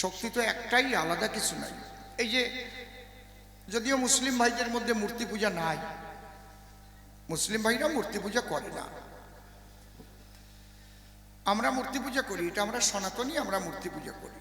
শক্তি তো একটাই, আলাদা কিছু নাই। এই যে যদিও মুসলিম ভাইদের মধ্যে মূর্তি পূজা নাই, মুসলিম ভাইরা মূর্তি পূজা করে না, আমরা মূর্তি পূজা করি, এটা আমরা সনাতনী, আমরা মূর্তি পূজা করি।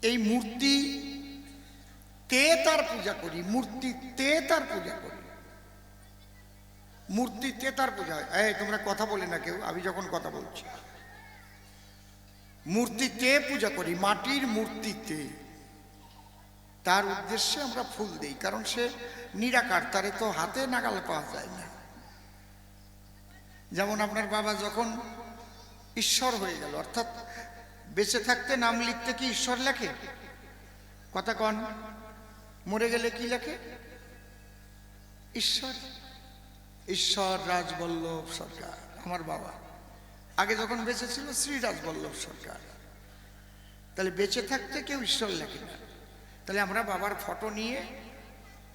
এই মূর্তি তে তার পূজা করি, মূর্তিতে তার পূজা করি, মূর্তিতে তার পূজা হয়। এই তোমরা কথা বলে না কেউ, আমি যখন কথা বলছি, মূর্তিতে পূজা করি, মাটির মূর্তিতে। তার উদ্দেশ্যে আমরা ফুল দেই, কারণ সে নিরাকার, তারে তো হাতে নাগাল পাওয়া যায় না। যেমন আপনার বাবা যখন ঈশ্বর হয়ে গেল, অর্থাৎ বেঁচে থাকতে নাম লিখতে কি ঈশ্বর লেখে? কথা কন। মরে গেলে কি লেখে? ঈশ্বর। ঈশ্বর রাজবল্লভ সরকার আমার বাবা। আগে যখন বেঁচে ছিল শ্রী রাজবল্লভ সরকার। তাহলে বেঁচে থাকতে কেউ ঈশ্বর লেখে না। তাহলে আমরা বাবার ফটো নিয়ে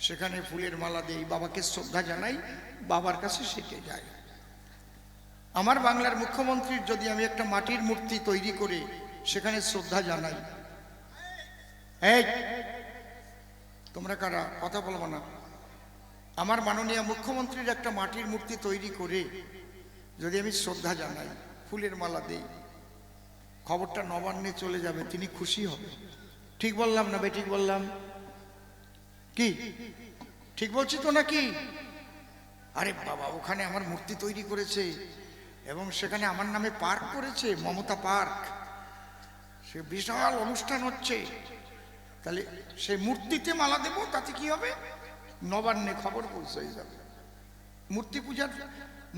সেখানে ফুলের মালা দিই, বাবাকে শ্রদ্ধা জানাই, বাবার কাছে শিখে যাই। আমার বাংলার মুখ্যমন্ত্রীর যদি আমি একটা মাটির মূর্তি তৈরি করে সেখানে শ্রদ্ধা জানাই, এই তোমরা কারা কথা বলবো না, আমার মাননীয় মুখ্যমন্ত্রীর একটা মাটির মূর্তি তৈরি করে যদি আমি শ্রদ্ধা জানাই, ফুলের মালা দেই, খবরটা নবান্নে চলে যাবে, তিনি খুশি হবে। ঠিক বললাম না বেঠিক বললাম? কি ঠিক বলছি তো নাকি? আরে বাবা, ওখানে আমার মূর্তি তৈরি করেছে এবং সেখানে আমার নামে পার্ক করেছে, মমতা পার্ক, সে বিশাল অনুষ্ঠান হচ্ছে। তাহলে সেই মূর্তিতে মালা দেব, তাতে কি হবে? নবান্নে খবর পৌঁছে যাবে। মূর্তি পূজার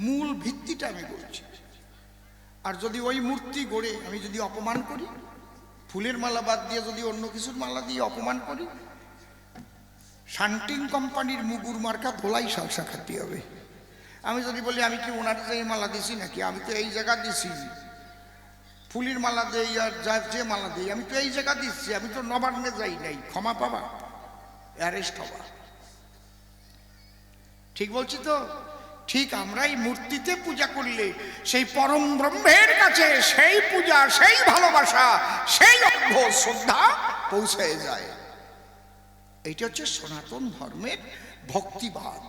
মূল ভিত্তিটা আমি বলছি। আর যদি ওই মূর্তি গড়ে আমি যদি অপমান করি, ফুলের মালা বাদ দিয়ে যদি অন্য কিছুর মালা দিয়ে অপমান করি, শান্টিং কোম্পানির মুগুর মার্কা ধোলাই সালসা খাটি হবে। আমি যদি বলি আমি কি ওনার এই মালা দিছি নাকি, আমি তো এই জায়গা দিছি, ফুলের মালা দেই আর যার যে মালা দেই আমি তো এই জায়গা দিচ্ছি, আমি তো নবান্নে যাই নাই, ক্ষমা পাবা, অ্যারেস্ট হবা। ঠিক বলছি তো? ঠিক আমরাই মূর্তিতে পূজা করলে সেই পরম ব্রহ্মের কাছে সেই পূজা, সেই ভালোবাসা, সেই অর্ঘ্য শ্রদ্ধা পৌঁছে যায়। এইটা হচ্ছে সনাতন ধর্মের ভক্তিবাদ।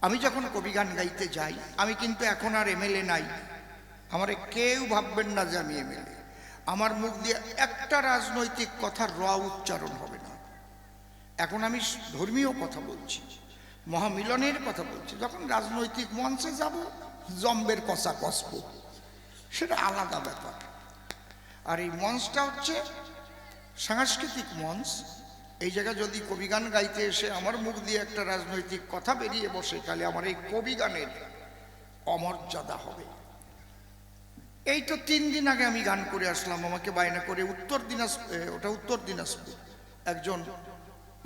আমি যখন কবি গান গাইতে যাই, আমি কিন্তু এখন আর এমএলএ নাই, আমার কেউ ভাববেন না যে আমি এমএলএ। আমার মুখ দিয়ে একটা রাজনৈতিক কথার র উচ্চারণ হবে না। এখন আমি ধর্মীয় কথা বলছি, মহামিলনের কথা বলছি। যখন রাজনৈতিক মঞ্চে যাব, জম্বের কষা কষব, সেটা আলাদা ব্যাপার। আর এই মঞ্চটা হচ্ছে সাংস্কৃতিক মঞ্চ। এই জায়গায় যদি কবি গান গাইতে এসে আমার মুখ দিয়ে একটা রাজনৈতিক কথা বেরিয়ে বসে, তাহলে আমার এই কবি গানের অমর্যাদা হবে। এই তো 3 দিন আগে আমি গান করে আসলাম, আমাকে বায়না করে উত্তর দিনাজপুর একজন,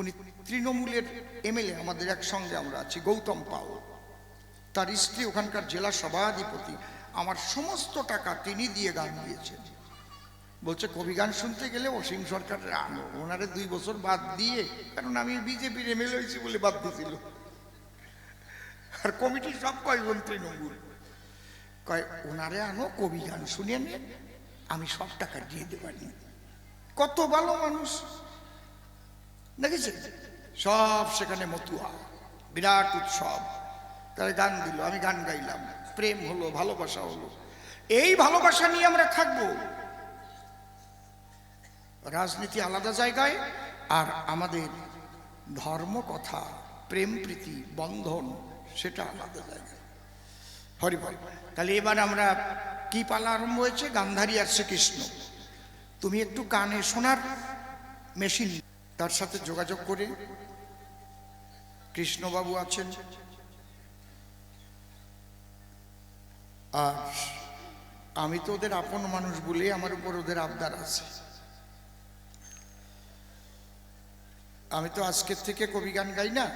উনি তৃণমূলের এমএলএ, আমাদের একসঙ্গে আমরা আছি, গৌতম পাল, তার স্ত্রী ওখানকার জেলা সভাধিপতি, আমার সমস্ত টাকা তিনি দিয়ে গান দিয়েছেন। বলছে কবি গান শুনতে গেলে অসীম সরকারের আনো, ওনারে 2 বছর বাদ দিয়ে, কারণ আমি বিজেপির এমএলএ হয়েছি বলে বাদ দিয়েছিল। আর কমিটির সব কয়জন তৃণমূল, কয় ওনারে আনো, কবি গান শুনিয়ে নিয়ে আমি সব টাকা দিয়ে দেবানি। কত ভালো মানুষ দেখেছে, সব সেখানে মতুয়া, বিরাট উৎসব। তারা গান দিল, আমি গান গাইলাম, প্রেম হলো, ভালোবাসা হলো। এই ভালোবাসা নিয়ে আমরা থাকবো। রাজনীতি আলাদা জায়গায়, আর আমাদের ধর্ম কথা, প্রেম প্রীতি বন্ধন, সেটা আলাদা জায়গায়। হরিবল। তাহলে এবার আমরা কি পালা আরম্ভ হয়েছে? গান্ধারী আর শ্রীকৃষ্ণ। তুমি একটু কানে শোনার মেশিন, তার সাথে যোগাযোগ করে, কৃষ্ণবাবু আছেন, আর আমি তো ওদের আপন মানুষ বলে আমার উপর ওদের আবদার আছে। আমি তো আজকের থেকে কবি গান গাই না,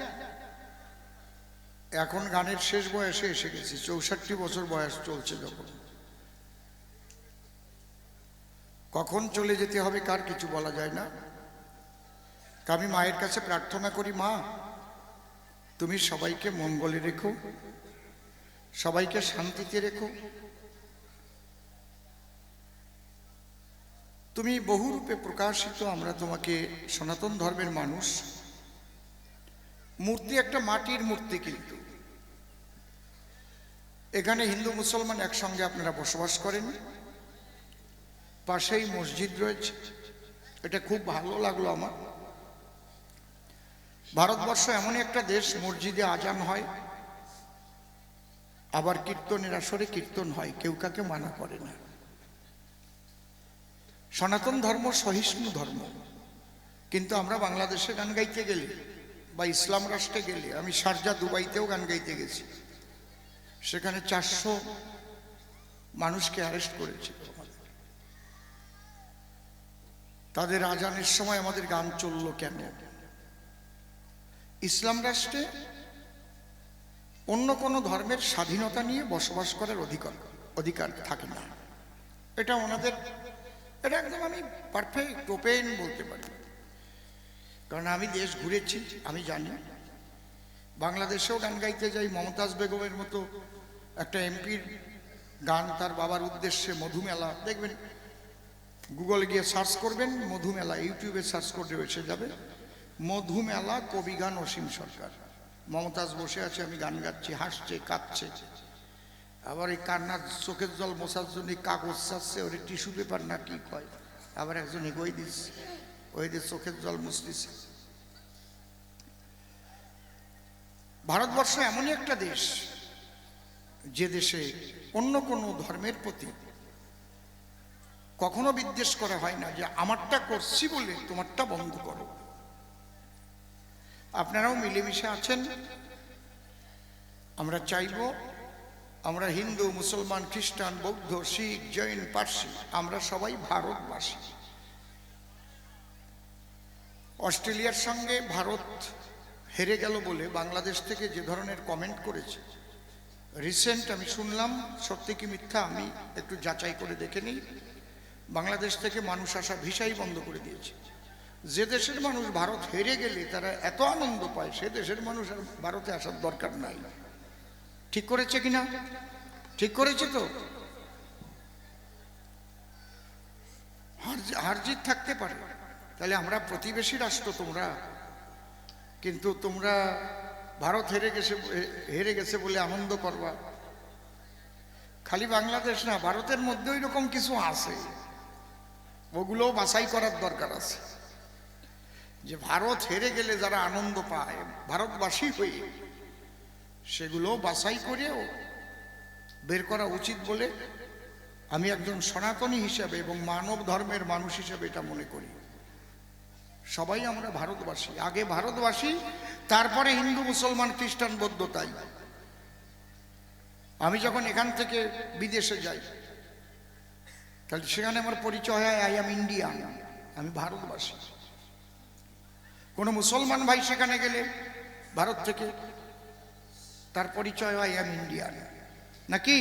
এখন গানের শেষ বয়সে এসে গেছি, 64 বছর বয়স চলছে। যখন কখন চলে যেতে হবে কার কিছু বলা যায় না। আমি মায়ের কাছে প্রার্থনা করি, মা তুমি সবাইকে মঙ্গলে রেখো, সবাইকে শান্তিতে রেখো, তুমি বহুরূপে প্রকাশিত, আমরা তোমাকে সনাতন ধর্মের মানুষ। মূর্তি একটা মাটির মূর্তি, কিন্তু এখানে হিন্দু মুসলমান একসঙ্গে আপনারা বসবাস করেন, পাশেই মসজিদ রয়েছে। এটা খুব ভালো লাগলো আমার। ভারতবর্ষ এমন একটা দেশ, মসজিদে আজান হয়, আবার কীর্তনের আসরে কীর্তন হয়, কেউ কাকে মানা করে না। সনাতন ধর্ম সহিষ্ণু ধর্ম। কিন্তু আমরা বাংলাদেশে গান গাইতে গেলে বা ইসলাম রাষ্ট্রে গেলে, আমি শারজা দুবাইতেও গান গাইতে গেছি, সেখানে 400 মানুষকে অ্যারেস্ট করেছিল। তাদের আজানের সময় আমাদের গান চলল কেন? ইসলাম রাষ্ট্রে অন্য কোনো ধর্মের স্বাধীনতা নিয়ে বসবাস করার অধিকার থাকে না। এটা ওনাদের, এটা একদম আমি পারফেক্ট ওপেন বলতে পারি, কারণ আমি দেশ ঘুরেছি, আমি জানি। বাংলাদেশেও গান গাইতে যাই, মমতাজ বেগমের মতো একটা এমপির গান তার বাবার উদ্দেশ্যে, মধুমেলা, দেখবেন গুগলে গিয়ে সার্চ করবেন মধুমেলা, ইউটিউবে সার্চ করলে এসে যাবে মধুমেলা কবি গান অসীম সরকার। মমতাজ বসে আছে, আমি গান গাচ্ছি, হাসছে কাঁদছে, আবার এই কান্নার চোখের জল মোছার জন্য কাগজ চাচ্ছে, ওর টিস্যু পেপার না কি কয়, আবার একজন এগোই দিচ্ছে, ওই দিয়ে চোখের জল মুছতেছে। ভারতবর্ষ এমনই একটা দেশ, যে দেশে অন্য কোনো ধর্মের প্রতি কখনো বিদ্বেষ করা হয় না, যে আমারটা করছি বলে তোমারটা বন্ধ করো। আপনারাও মিলেমিশে আছেন। আমরা চাইব, আমরা হিন্দু, মুসলমান, খ্রিস্টান, বৌদ্ধ, শিখ, জৈন, পার্সি, আমরা সবাই ভারতবাসী। অস্ট্রেলিয়ার সঙ্গে ভারত হেরে গেল বলে বাংলাদেশ থেকে যে ধরনের কমেন্ট করেছে, রিসেন্ট আমি শুনলাম, সত্যি কি মিথ্যা আমি একটু যাচাই করে দেখে নিই, বাংলাদেশ থেকে মানুষ আসা ভিসাই বন্ধ করে দিয়েছে। যে দেশের মানুষ ভারত হেরে গেলে তারা এত আনন্দ পায়, সে দেশের মানুষ আর ভারতে আসার দরকার নাই। ঠিক করেছে কিনা? ঠিক করেছে তো। হারজিত থাকতে পারে, তাহলে আমরা প্রতিবেশী রাষ্ট্র, তোমরা কিন্তু তোমরা ভারত হেরে গেছে বলে আনন্দ করবা। খালি বাংলাদেশ না, ভারতের মধ্যেও এরকম কিছু আছে, ওগুলোও বাছাই করার দরকার আছে, যে ভারত হেরে গেলে যারা আনন্দ পায় ভারতবাসী হয়ে, সেগুলো বাছাই করেও বের করা উচিত বলে আমি একজন সনাতনী হিসাবে এবং মানব ধর্মের মানুষ হিসাবে এটা মনে করি। সবাই আমরা ভারতবাসী, আগে ভারতবাসী, তারপরে হিন্দু, মুসলমান, খ্রিস্টান, বৌদ্ধ। তাই আমি যখন এখান থেকে বিদেশে যাই, তাহলে সেখানে আমার পরিচয় হয় আই অ্যাম ইন্ডিয়ান, আমি ভারতবাসী। কোনো মুসলমান ভাই সেখানে গেলে ভারত থেকে, তার পরিচয় হয় আই অ্যাম ইন্ডিয়ান, নাকি?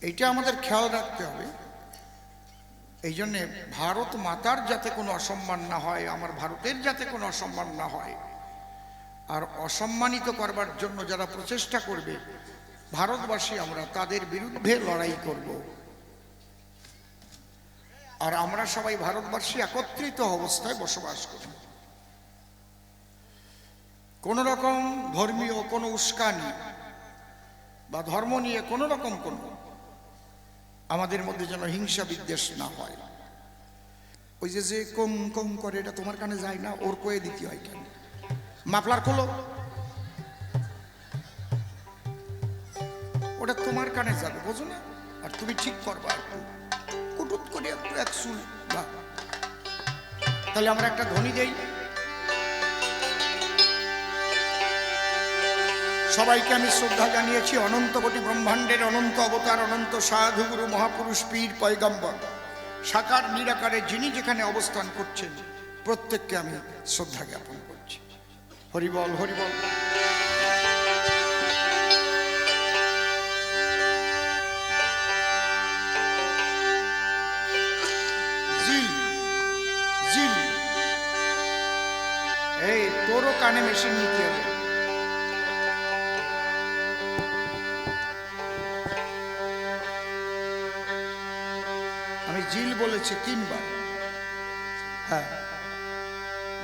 এইটা আমাদের খেয়াল রাখতে হবে। এই জন্যে ভারত মাতার যাতে কোনো অসম্মান না হয়, আমার ভারতের যাতে কোনো অসম্মান না হয়, আর অসম্মানিত করবার জন্য যারা প্রচেষ্টা করবে ভারতবাসী, আমরা তাদের বিরুদ্ধে লড়াই করব। আর আমরা সবাই ভারতবাসী একত্রিত অবস্থায় বসবাস করি। কোন রকম ধর্মীয় কোনো উস্কানি বা ধর্ম নিয়ে কোনো রকম আমাদের মধ্যে যেন হিংসা বিদ্বেষ না হয়। ওই যে কম কম করে, এটা তোমার কানে যায় না, ওর কয়ে দিতে হয় কেন? মাফলার খোলো, ওটা তোমার কানে যাবে, বোঝো না? আর তুমি ঠিক করবা, একটু কুটুত করে একটু একসুল। তাহলে আমরা একটা ধ্বনি দেই, সবাইকে আমি শ্রদ্ধা জানিয়েছি। অনন্ত কোটি ব্রহ্মাণ্ডের অনন্ত অবতার, অনন্ত সাধুগুরু, মহাপুরুষ, পীর, পয়গম্বর, সাকার নিরাকারে যিনি যেখানে অবস্থান করছেন, প্রত্যেককে আমি শ্রদ্ধা জ্ঞাপন করছি। হরিবল, হরিবল। জিল জিল, এই তোরও কানে মেশিন নিতে হবে। আমি জিল বলেছি 3 বার। হ্যাঁ,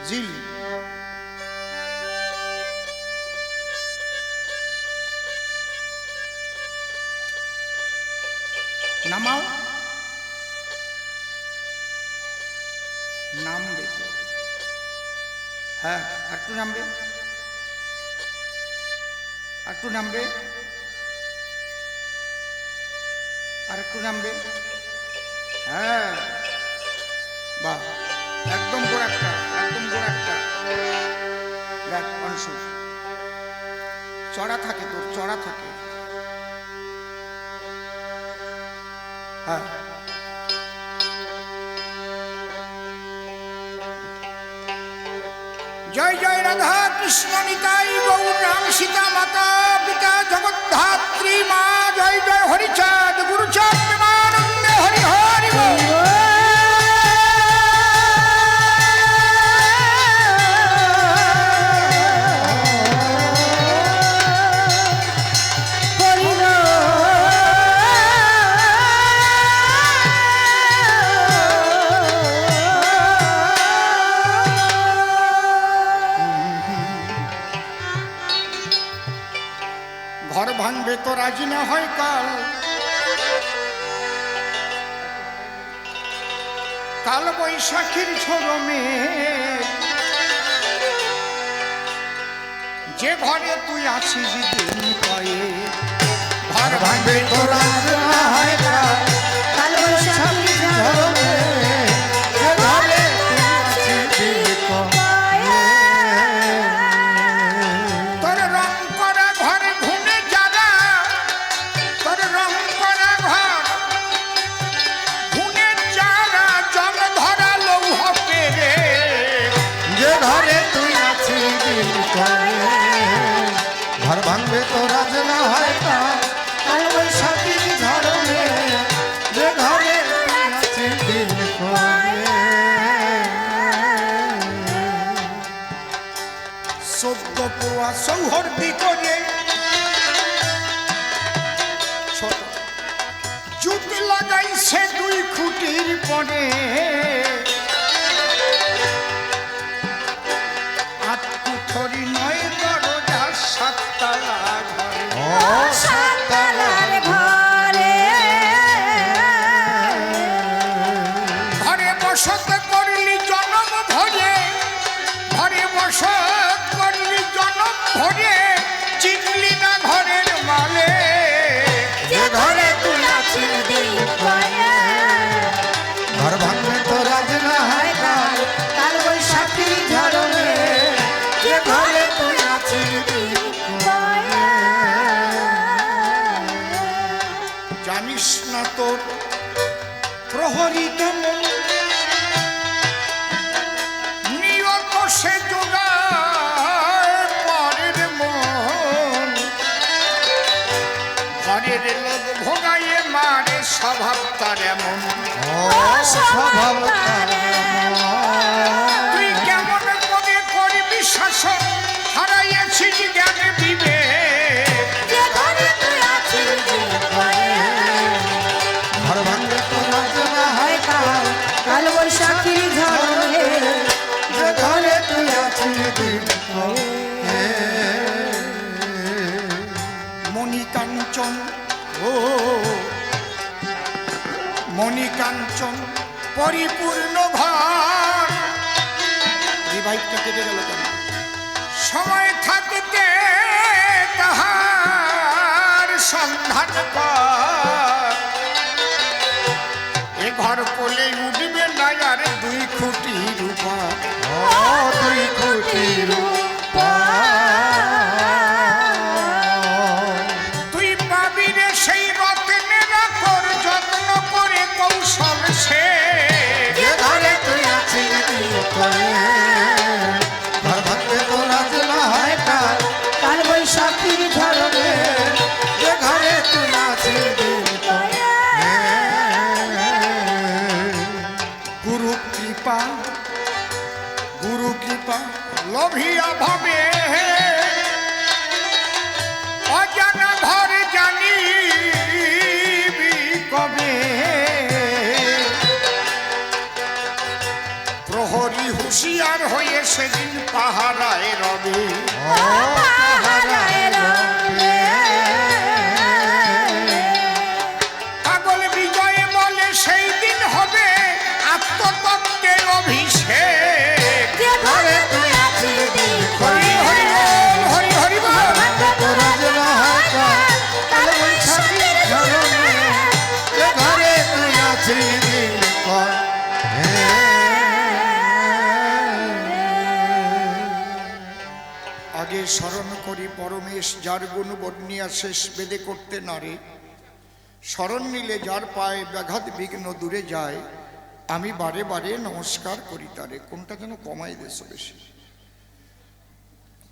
জিল। নামাও, নামবে তো। হ্যাঁ, একটু নামবে, একটু নামবে, আর একটু নামবে। হ্যাঁ, বাহ, একদম গোড়াটা, একদম গোড়াটা। দেখ অংশু, চড়া থাকে, তোর চড়া থাকে। হ্যাঁ, জয় জয় রাধা কৃষ্ণ নিতাই গৌর রাম সীতা মাতা পিতা জগদ্ধাত্রী মা। জয় জয় হরিচাঁদ গুরুচাঁদ প্রেমানন্দে হরি হরি বল। ঘর ভাঙবে তো রাজি না হয় কাল, কাল বৈশাখীর ঝরমে। যে ঘরে তুই আছিস দিন কয়ে, ঘর ভাঙবে তো রাজি না হয় কাল, কাল বৈশাখীর ঝরমে। যে ঘরে তুই আছিস দিন কয়ে, তোর রং করা ঘরে ঘুমে যারা, তোর রং করা ঘর ঘুমে যারা, জং ধরা লৌহ পেরে। যে ঘরে তুই আছিস দিন কয়ে, ঘর ভাঙবে তো রাজ না হয় কাল, কাল বৈশাখীর ঝরমে। যে ঘরে তুই আছিস দিন কয়ে। সদ্য পোয়া সৌহর্দি করে ছোট জুতি লাগাইছে 2 খুঁটির পরে। আটকুঠরি নয় দরজা, 7 তালা ঘরে। ও 7 তালার ঘরে, ঘরে বসত করলি জনম ভরে, ঘরে বসত করলি জনম ভরে। চিনলি না ঘরের মালে, যে ঘরে তুই আছিস দিন কয়ে। ঘর ভাঙবে তো রাজ না হয় কাল, কাল বৈশাখীর ঝরমে। যে ঘরে তুই আছিস দিন কয়ে। জানিস না তোর প্রহরী কেমন নিয়ত সে যোগায় পরের মন। ঘরের লোক ভোগাইয়ে মারে, স্বভাব তার এমন। স্বভাব তার এমন। তুই কেমন করে করবি শাসন, হারাইয়াছিস জ্ঞান বিবেক। যে ঘরে তুই আছিস দিন কয়ে, ঘর ভাঙবে তো রাজ না হয় কাল, কাল বৈশাখীর ঝরমে। যে ঘরে তুই আছিস দিন কয়ে। মণিকাঞ্চন, ও মণিকাঞ্চন পরিপূর্ণ ঘর। রিভাইভটা কেটে গেল কেন? সময় থাকতে তাহার সন্ধান কর। এ ঘর কোলে উঠবে না আর 2 খুঁটির উপর। ও 2 খুঁটির তুই পাবি রে সেই রত্নের আকর, যত্ন করে কৌশল সে। যে ঘরে তুই আছিস দিন কয়ে, ঘর ভাঙবে তো রাজ না হয় কাল, কাল বৈশাখীর ঝরমে। যে ঘরে তুই আছিস দিন কয়ে। গুরু কৃপা, গুরু কৃপা লোভিয়া ভাবে, অজানা ঘর জানিবি কবে। সেদিন পাহারায় রবে। পাগল বিজয় বলে সেই দিন হবে আত্মতত্ত্বের অভিষেক। হরি হরি বল, হরি হরি বল। আগে স্মরণ করি পরমেশ, যার গুণ বর্ণিয়া শেষ বেদে করতে নারে। স্মরণ নিলে যার পায়ে ব্যাঘাত বিঘ্ন দূরে যায়, আমি বারে বারে নমস্কার করি তারে। কোনটা যেন কমাই দিয়েছে বেশি।